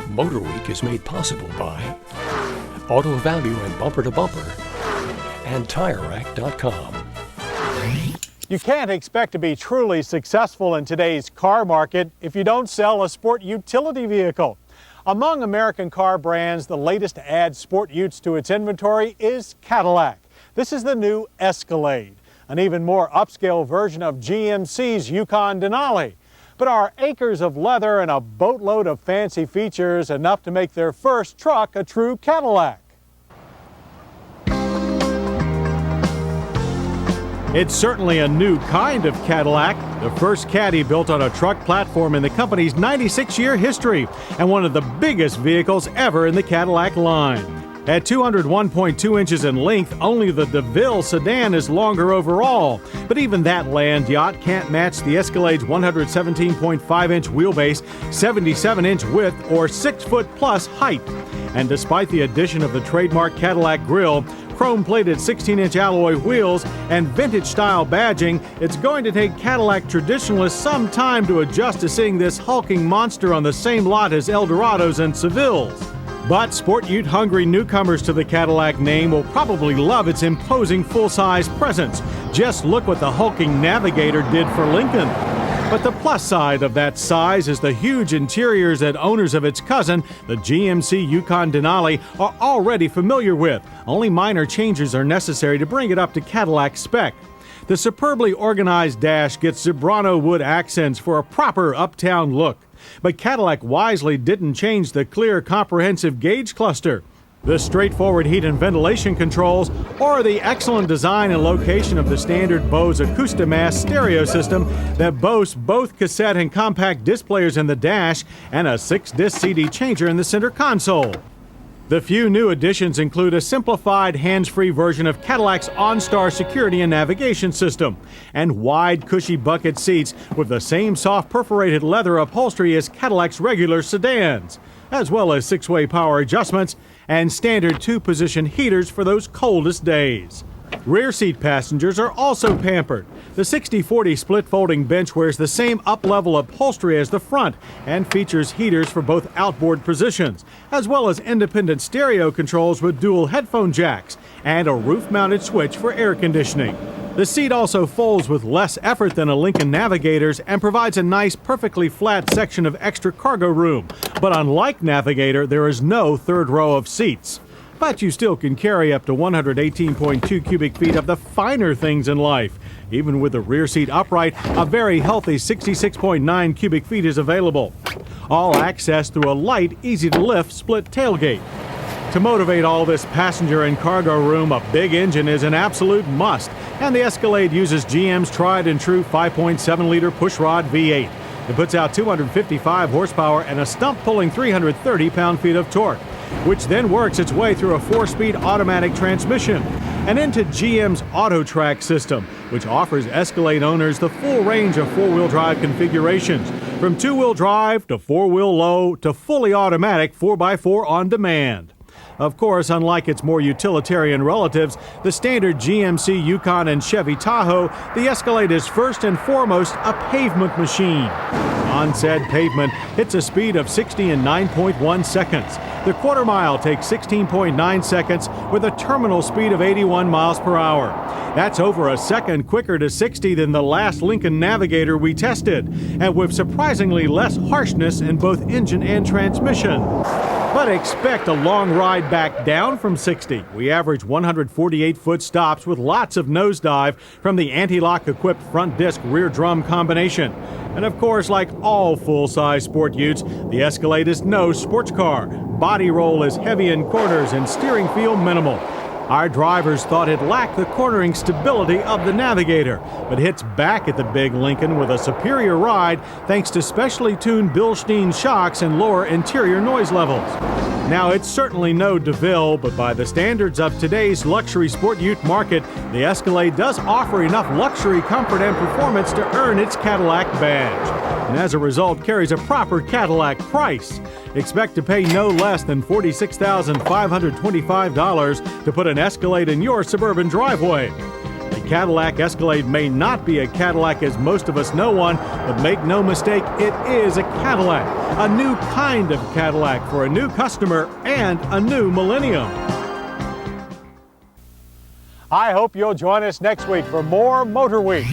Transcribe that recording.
MotorWeek is made possible by Auto Value and Bumper to Bumper and TireRack.com. You can't expect to be truly successful in today's car market if you don't sell a sport utility vehicle. Among American car brands, the latest to add sport utes to its inventory is Cadillac. This is the new Escalade, an even more upscale version of GMC's Yukon Denali. But are acres of leather and a boatload of fancy features enough to make their first truck a true Cadillac? It's certainly a new kind of Cadillac, the first Caddy built on a truck platform in the company's 96-year history, and one of the biggest vehicles ever in the Cadillac line. At 201.2 inches in length, only the DeVille sedan is longer overall. But even that land yacht can't match the Escalade's 117.5-inch wheelbase, 77-inch width, or 6-foot-plus height. And despite the addition of the trademark Cadillac grille, chrome-plated 16-inch alloy wheels, and vintage-style badging, it's going to take Cadillac traditionalists some time to adjust to seeing this hulking monster on the same lot as Eldorados and Sevilles. But sport ute-hungry newcomers to the Cadillac name will probably love its imposing full-size presence. Just look what the hulking Navigator did for Lincoln. But the plus side of that size is the huge interiors that owners of its cousin, the GMC Yukon Denali, are already familiar with. Only minor changes are necessary to bring it up to Cadillac spec. The superbly organized dash gets Zebrano wood accents for a proper uptown look. But Cadillac wisely didn't change the clear, comprehensive gauge cluster, the straightforward heat and ventilation controls, or the excellent design and location of the standard Bose Acoustimass stereo system that boasts both cassette and compact disc players in the dash and a 6-disc CD changer in the center console. The few new additions include a simplified hands-free version of Cadillac's OnStar security and navigation system, and wide, cushy bucket seats with the same soft perforated leather upholstery as Cadillac's regular sedans, as well as 6-way power adjustments and standard 2-position heaters for those coldest days. Rear seat passengers are also pampered. The 60/40 split-folding bench wears the same up-level upholstery as the front and features heaters for both outboard positions, as well as independent stereo controls with dual headphone jacks and a roof-mounted switch for air conditioning. The seat also folds with less effort than a Lincoln Navigator's and provides a nice, perfectly flat section of extra cargo room. But unlike Navigator, there is no third row of seats. But you still can carry up to 118.2 cubic feet of the finer things in life. Even with the rear seat upright, a very healthy 66.9 cubic feet is available. All accessed through a light, easy-to-lift split tailgate. To motivate all this passenger and cargo room, a big engine is an absolute must, and the Escalade uses GM's tried-and-true 5.7-liter pushrod V8. It puts out 255 horsepower and a stump-pulling 330 pound-feet of torque, which then works its way through a 4-speed automatic transmission and into GM's AutoTrack system, which offers Escalade owners the full range of 4-wheel drive configurations, from 2-wheel drive to 4-wheel low to fully automatic 4x4 on demand. Of course, unlike its more utilitarian relatives, the standard GMC Yukon and Chevy Tahoe, the Escalade is first and foremost a pavement machine. On said pavement, it's a speed of 60 in 9.1 seconds. The quarter mile takes 16.9 seconds with a terminal speed of 81 miles per hour. That's over a second quicker to 60 than the last Lincoln Navigator we tested, and with surprisingly less harshness in both engine and transmission. But expect a long ride back down from 60. We average 148-foot stops with lots of nosedive from the anti-lock equipped front disc rear drum combination. And of course, like all full-size sport utes, the Escalade is no sports car. Body roll is heavy in corners and steering feel minimal. Our drivers thought it lacked the cornering stability of the Navigator, but hits back at the big Lincoln with a superior ride thanks to specially tuned Bilstein shocks and lower interior noise levels. Now, it's certainly no DeVille, but by the standards of today's luxury sport ute market, the Escalade does offer enough luxury, comfort, and performance to earn its Cadillac badge, and as a result carries a proper Cadillac price. Expect to pay no less than $46,525 to put an Escalade in your suburban driveway. The Cadillac Escalade may not be a Cadillac as most of us know one, but make no mistake, it is a Cadillac. A new kind of Cadillac for a new customer and a new millennium. I hope you'll join us next week for more Motor Week.